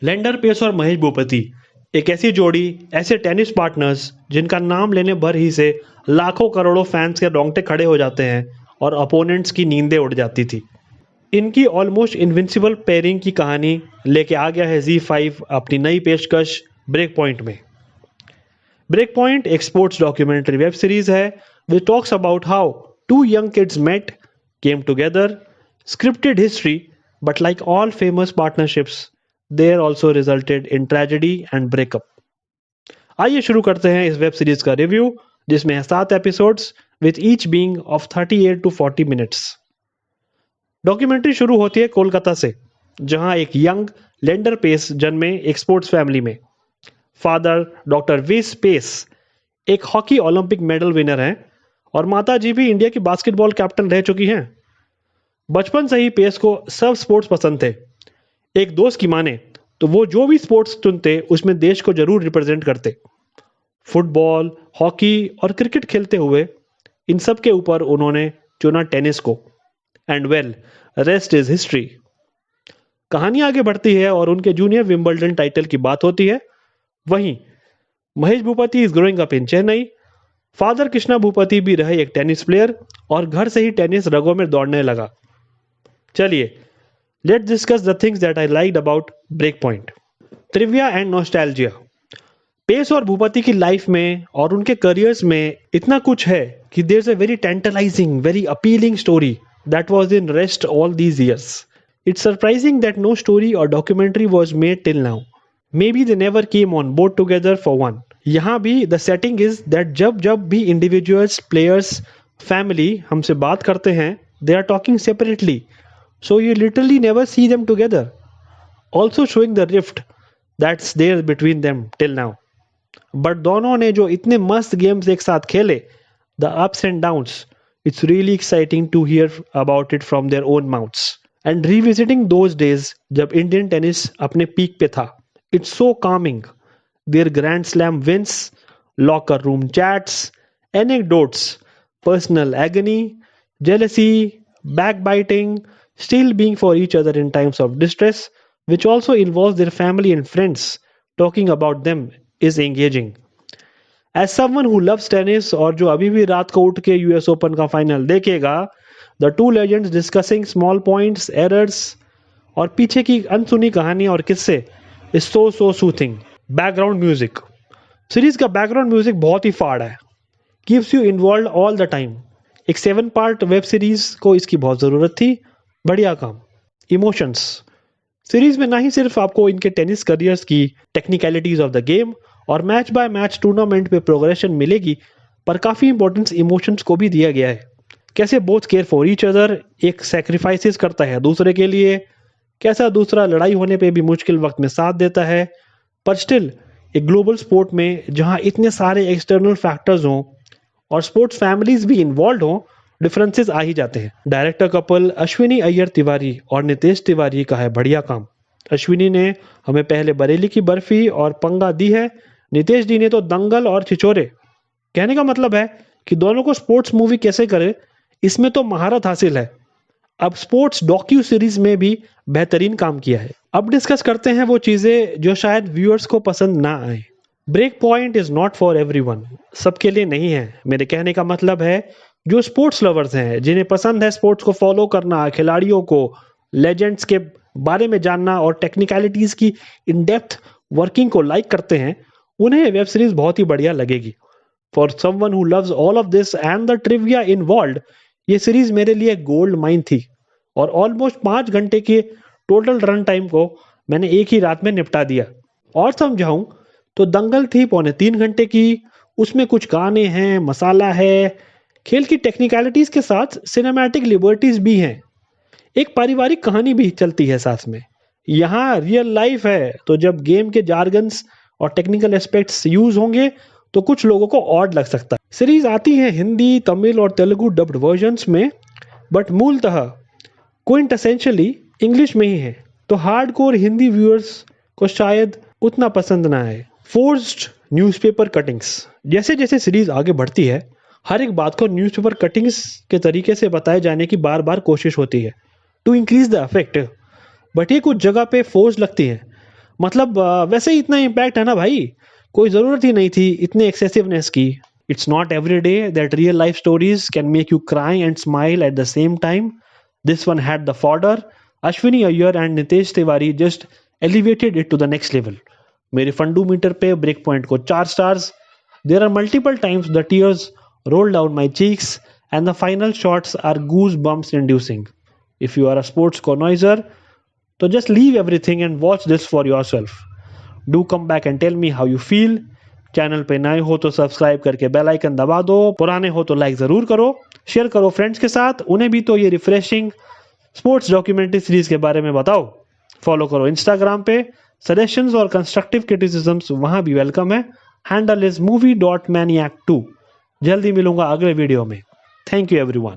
Lender pace और महेश भूपति एक ऐसी जोड़ी, ऐसे टेनिस पार्टनर्स जिनका नाम लेने भर ही से लाखों करोड़ों फैंस के रोंगटे खड़े हो जाते हैं और अपोनेंट्स की नींदें उड़ जाती थी। इनकी ऑलमोस्ट इनविंसिबल पेयरिंग की कहानी लेके आ गया है Z5 अपनी नई पेशकश ब्रेक पॉइंट में। ब्रेक पॉइंट एक स्पोर्ट्स डॉक्यूमेंट्री वेब सीरीज है which talks about how two young kids met, came together, scripted history, but like all famous partnerships, there also resulted in tragedy and breakup. आइए शुरू करते हैं इस web series का review, जिसमें है 7 episodes with each being of 38 to 40 minutes. Documentary शुरू होती है कोलकाता से, जहां एक यंग लेंडर पेस जन्मे एक स्पोर्ट्स फैमिली में। फादर डॉक्टर विस पेस एक हॉकी ओलंपिक मेडल विनर हैं और माता जी भी इंडिया की बास्केटबॉल कैप्टन रह चुकी हैं। बचपन से ही पेस को सब स्पोर्ट्स पसंद थे। एक दोस्त की माने तो वो जो भी स्पोर्ट्स चुनते उसमें देश को जरूर रिप्रेजेंट करते। फुटबॉल, हॉकी और क्रिकेट खेलते हुए इन सब के ऊपर उन्होंने चुना टेनिस को। And well, rest is history. कहानी आगे बढ़ती है और उनके जूनियर विंबलडन टाइटल की बात होती है। वहीं Mahesh Bhupathi is growing up in Chennai. Father Krishna Bhupathi भी रहे एक टेनिस प्लेयर और घर से ही टेनिस रगों में दौड़ने लगा। चलिए, let's discuss the things that I liked about break point. Trivia and nostalgia. Paes और भूपति की लाइफ में और उनके करियर्स में इतना कुछ है कि there is a very tantalising, very appealing story that was in rest all these years. It's surprising that no story or documentary was made till now. Maybe they never came on board together for one. यहाँ भी the setting is that जब जब भी individuals, players, family हमसे बात करते हैं, they are talking separately, so you literally never see them together, also showing the rift that's there between them till now. But दोनों ने जो इतने मस्त गेम्स एक साथ खेले, the ups and downs, it's really exciting to hear about it from their own mouths. And revisiting those days जब Indian tennis अपने पीक पे था, it's so calming. Their Grand Slam wins, locker room chats, anecdotes, personal agony, jealousy, backbiting, still being for each other in times of distress, which also involves their family and friends talking about them, is engaging. As someone who loves tennis और जो अभी भी रात को उठ के US open का final देखेगा, the two legends discussing small points, errors और पीछे की अनसुनी कहानी और किस्से is so soothing. Background music. Series का बैकग्राउंड म्यूजिक बहुत ही फाड़ है, keeps you involved all the time. एक 7 पार्ट वेब सीरीज को इसकी बहुत ज़रूरत थी। बढ़िया काम। इमोशंस। सीरीज में ना ही सिर्फ आपको इनके टेनिस करियर्स की टेक्निकलिटीज ऑफ द गेम और मैच बाय मैच टूर्नामेंट पे प्रोग्रेशन मिलेगी, पर काफ़ी इंपॉर्टेंट इमोशंस को भी दिया गया है। कैसे both care for each other, एक सेक्रीफाइसेस करता है दूसरे के लिए, कैसा दूसरा लड़ाई होने पे भी मुश्किल वक्त में साथ देता है, पर स्टिल एक ग्लोबल स्पोर्ट में जहाँ इतने सारे एक्सटर्नल फैक्टर्स हों और स्पोर्ट्स फैमिलीज भी इन्वॉल्व हों, डिफरेंसेस आ ही जाते हैं। डायरेक्टर कपल अश्विनी अय्यर तिवारी और नितेश तिवारी का है बढ़िया काम। अश्विनी ने हमें पहले बरेली की बर्फी और पंगा दी है, नितेश जी ने तो दंगल और छिछोरे। कहने का मतलब है कि दोनों को स्पोर्ट्स मूवी कैसे करे, इसमें तो महारत हासिल है। अब स्पोर्ट्स डॉक्यू सीरीज में भी बेहतरीन काम किया है। अब डिस्कस करते हैं वो चीजें जो शायद व्यूअर्स को पसंद ना आए। Break point is not for everyone, सबके लिए नहीं है। मेरे कहने का मतलब है जो स्पोर्ट्स लवर्स हैं, जिन्हें पसंद है स्पोर्ट्स को फॉलो करना, खिलाड़ियों को, लेजेंड्स के बारे में जानना और टेक्निकलिटीज की इन डेप्थ वर्किंग को लाइक करते हैं, उन्हें ये वेब सीरीज बहुत ही बढ़िया लगेगी। For someone who loves all of this and the trivia involved, ये सीरीज मेरे लिए गोल्ड माइन थी और ऑलमोस्ट 5 घंटे के टोटल रन टाइम को मैंने एक ही रात में निपटा दिया। और समझाऊं तो दंगल थी 2.25 घंटे की, उसमें कुछ गाने हैं, मसाला है, खेल की टेक्निकलिटीज के साथ सिनेमैटिक लिबर्टीज भी हैं, एक पारिवारिक कहानी भी चलती है साथ में। यहाँ रियल लाइफ है, तो जब गेम के जार्गन्स और टेक्निकल एस्पेक्ट्स यूज होंगे तो कुछ लोगों को ऑड लग सकता है। सीरीज आती है हिंदी, तमिल और तेलुगु डब्ड वर्जन्स में, बट मूलतः क्विंटेसेंशियली इंग्लिश में ही है, तो हार्डकोर हिंदी व्यूअर्स को शायद उतना पसंद ना आए। Forced newspaper cuttings. जैसे जैसे सीरीज आगे बढ़ती है, हर एक बात को न्यूज़पेपर कटिंग्स के तरीके से बताए जाने की बार बार कोशिश होती है to increase the effect, but ये कुछ जगह पे फोर्स लगती है। मतलब वैसे ही इतना इम्पैक्ट है ना भाई, कोई ज़रूरत ही नहीं थी इतने एक्सेसिवनेस की। It's not every day that real life stories can make you cry and smile at the same time. This one had the fodder. Ashwiny Iyer and Nitesh Tiwari just elevated it to the next level. मेरे फंडू meter पे break point को 4 stars. There are multiple times the tears roll down my cheeks and the final shots are goosebumps inducing. If you are a sports connoisseur, so just leave everything and watch this for yourself. Do come back and tell me how you feel. Channel पे नए हो तो subscribe करके bell icon दबा दो, पुराने हो तो लाइक ज़रूर करो, शेयर करो फ्रेंड्स के साथ, उन्हें भी तो ये रिफ्रेशिंग स्पोर्ट्स डॉक्यूमेंट्री सीरीज के बारे में बताओ. फॉलो करो इंस्टाग्राम पे. सजेशंस और कंस्ट्रक्टिव क्रिटिसिज्म्स वहां भी वेलकम है. Handle is movie.maniac2. जल्दी मिलूंगा अगले वीडियो में. Thank you everyone.